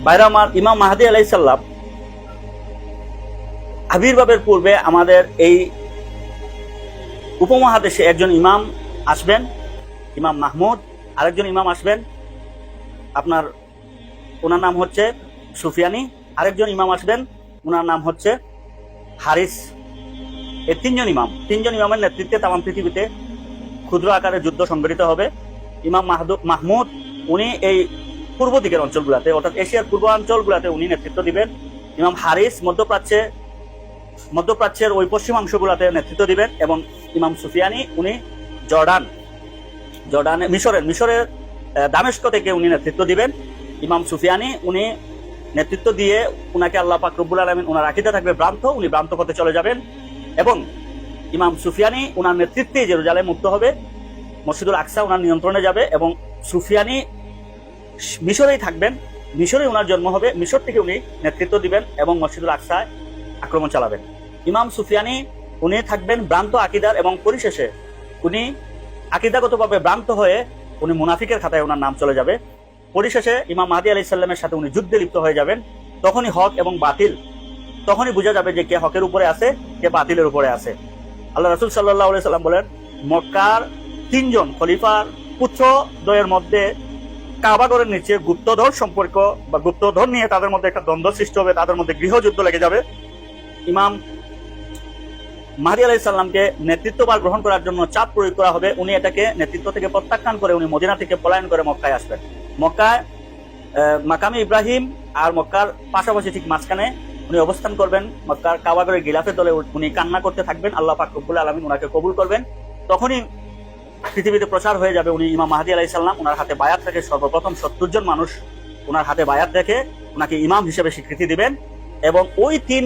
বাইরে আমার, ইমাম মাহদী আলাইহিস সালাম আবির্ভাবের পূর্বে আমাদের এই উপমহাদেশে একজন ইমাম আসবেন, ইমাম মাহমুদ। আরেকজন ইমাম আসবেন, আপনার ওনার নাম হচ্ছে সুফিয়ানি। আরেকজন ইমাম আসবেন, ওনার নাম হচ্ছে হারিস। এই তিনজন ইমামের নেতৃত্বে তামাম পৃথিবীতে ক্ষুদ্র আকারে যুদ্ধ সংগঠিত হবে। ইমাম মাহমুদ উনি এই পূর্ব দিকের অঞ্চলগুলোতে, অর্থাৎ এশিয়ার পূর্বাঞ্চলগুলোতে উনি নেতৃত্ব দিবেন। ইমাম হারিস মধ্যপ্রাচ্যের ওই পশ্চিমাংশগুলোতে নেতৃত্ব দিবেন। এবং ইমাম সুফিয়ানি উনি মিশরের দামেস্ক থেকে উনি নেতৃত্ব দিবেন। ইমাম সুফিয়ানি উনি নেতৃত্ব দিয়ে উনাকে আল্লাহ পাক রব্বুল আলামিন, উনার আকীদা থাকবে ভ্রান্ত, উনি ভ্রান্ত পথে চলে যাবেন। এবং ইমাম সুফিয়ানি উনার নেতৃত্বে জেরুজালেম মুক্ত হবে, মসজিদুল আকসা উনার নিয়ন্ত্রণে যাবে। এবং সুফিয়ানি মিশরেই থাকবেন, মিশরে উনার জন্ম হবে, মিশর থেকে উনি নেতৃত্ব দিবেন এবং মসজিদুল আকসায় আক্রমণ চালাবেন। ইমাম সুফিয়ানি উনি থাকবেন ভ্রান্ত আকীদার, এবং পরিশেষে উনি আকীদাগতভাবে ভ্রান্ত হয়ে উনি মুনাফিকের খাতায় ওনার নাম চলে যাবে। পরিশেষে ইমাম মাহদী আলাইহিস সালামের সাথে উনি যুদ্ধে লিপ্ত হয়ে যাবেন। তখনই হক এবং বাতিল, তখনই বোঝা যাবে যে কে হকের উপরে আছে, কে বাতিলের উপরে আছে। আল্লাহ রাসূল সাল্লাল্লাহু আলাইহি সাল্লাম বলেন, মক্কার তিনজন খলিফার পুত্রদ্বয়ের মধ্যে কাবাগরের নিচে গুপ্তধর সম্পর্ক বা গুপ্তধর নিয়ে তাদের মধ্যে একটা দ্বন্দ্ব সৃষ্টি হবে, তাদের মধ্যে গৃহযুদ্ধ লেগে যাবে। ইমাম মাহদী আলাইহিস সালামকে নেতৃত্বভার গ্রহণ করার জন্য চাপ প্রয়োগ করা হবে। উনি এটাকে নেতৃত্ব থেকে প্রত্যাখ্যান করে উনি মদিনা থেকে পলায়ন করে মক্কায় আসবেন। মক্কায় মাকামে ইব্রাহিম আর মক্কার পাশাপাশি ঠিক মাঝখানে উনি অবস্থান করবেন। মক্কার কাবাগরের গিলাফের তলে উনি কান্না করতে থাকবেন, আল্লাহ পাক রব্বুল আলামিন উনাকে কবুল করবেন। তখনই পৃথিবীতে প্রচার হয়ে যাবে উনি ইমাম মাহদী আলাইহিস সালাম। ওনার হাতে বায়াত রেখে সর্বপ্রথম 70 জন মানুষ ওনার হাতে বায়াত রেখে ওনাকে ইমাম হিসেবে স্বীকৃতি দিবেন। এবং ওই তিন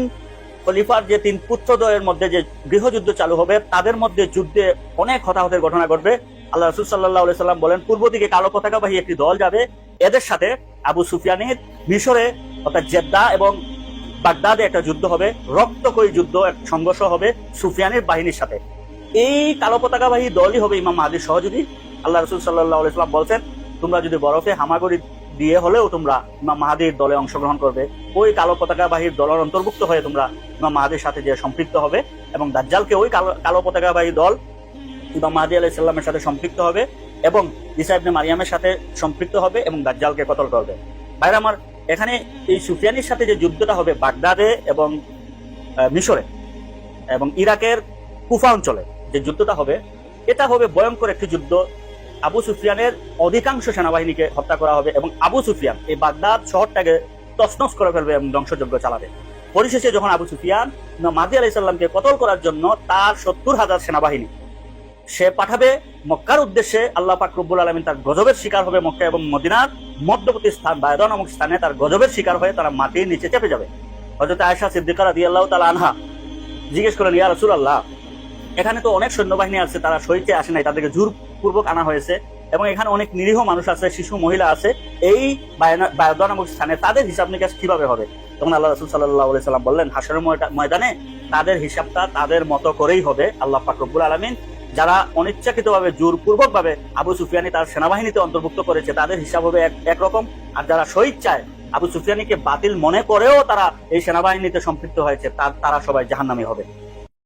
খলিফার যে তিন পুত্রদ্বয়ের মধ্যে যে গৃহযুদ্ধ চালু হবে, তাদের মধ্যে যুদ্ধে অনেক হতাহতের ঘটনা ঘটবে। আল্লাহ রাসূল সাল্লাল্লাহু আলাইহি সাল্লাম বলেন, পূর্ব দিকে কালো পতাকাবাহী একটি দল যাবে, এদের সাথে আবু সুফিয়ানের মিশরে অর্থাৎ জেদ্দা এবং বাগদাদে একটা যুদ্ধ হবে, রক্তক্ষয়ী যুদ্ধ, সংঘর্ষ হবে সুফিয়ানের বাহিনীর সাথে। এই কালো পতাকাবাহী দলই হবে ইমাম মাহদীর সহযোগী। আল্লাহ রাসূল সাল্লাল্লাহু আলাইহি সাল্লাম বলছেন, তোমরা যদি বরফে হামাগুড়ি দিয়ে হলেও তোমরা ইমাম মাহদীর দলে অংশগ্রহণ করবে, ওই কালো পতাকাবাহীর দলের অন্তর্ভুক্ত হয়ে তোমরা ইমাম মাহদীর সাথে যে সম্পৃক্ত হবে। এবং দাজ্জালকে ওই কালো পতাকাবাহী দল ইমাম মাহদী আলাইহিস সালামের সাথে সম্পৃক্ত হবে এবং ঈসা ইবনে মারিয়ামের সাথে সম্পৃক্ত হবে এবং দাজ্জালকে কতল করবে। ভাইরা আমার, এখানে এই সুফিয়ানির সাথে যে যুদ্ধটা হবে বাগদাদে এবং মিশরে এবং ইরাকের কুফা অঞ্চলে যে যুদ্ধটা হবে, এটা হবে ভয়ঙ্কর একটি যুদ্ধ। আবু সুফিয়ানের অধিকাংশ সেনাবাহিনীকে হত্যা করা হবে এবং আবু সুফিয়ান এই বাগদাদ শহরটাকে তছনছ করে ফেলবে এবং ধ্বংসযজ্ঞ চালাবে। পরিশেষে যখন আবু সুফিয়ান মাহদী আলাইহিস সালামকে কতল করার জন্য তার 70,000 সেনাবাহিনী সে পাঠাবে মক্কার উদ্দেশ্যে, আল্লাহ পাক রব্বুল আলামিন তার গজবের শিকার হবে। মক্কা এবং মদিনার মধ্যবর্তী স্থান বায়দা নামক স্থানে তার গজবের শিকার হয়ে তারা মাটির নিচে চেপে যাবে। হযরত আয়েশা সিদ্দিকা রাদিয়াল্লাহু তাআলা আনহা জিজ্ঞেস করেন, ইয়া রাসূলুল্লাহ, এখানে তো অনেক সৈন্যবাহিনী আছে, তারা সইতে আসে নাই, তাদেরকে জোরপূর্বক আনা হয়েছে এবং এখানে অনেক নিরীহ মানুষ আছে, শিশু মহিলা আছে, এই বায়দা নামক স্থানে তাদের হিসাব নিকাশ কিভাবে হবে? তখন আল্লাহ রাসূল সাল্লাল্লাহু আলাইহি সাল্লাম বললেন, হাশরের ময়দানে তাদের হিসাবটা তাদের মতো করেই হবে। আল্লাহ পাক রব্বুল আলামিন যারা অনিচ্ছাকৃতভাবে জোরপূর্বক ভাবে আবু সুফিয়ানি তার সেনাবাহিনীতে অন্তর্ভুক্ত করেছে তাদের হিসাব হবে একরকম, আর যারা স্বেচ্ছায় আবু সুফিয়ানিকে বাতিল মনে করেও তারা এই সেনাবাহিনীতে সম্পৃক্ত হয়েছে তারা সবাই জাহান্নামী হবে।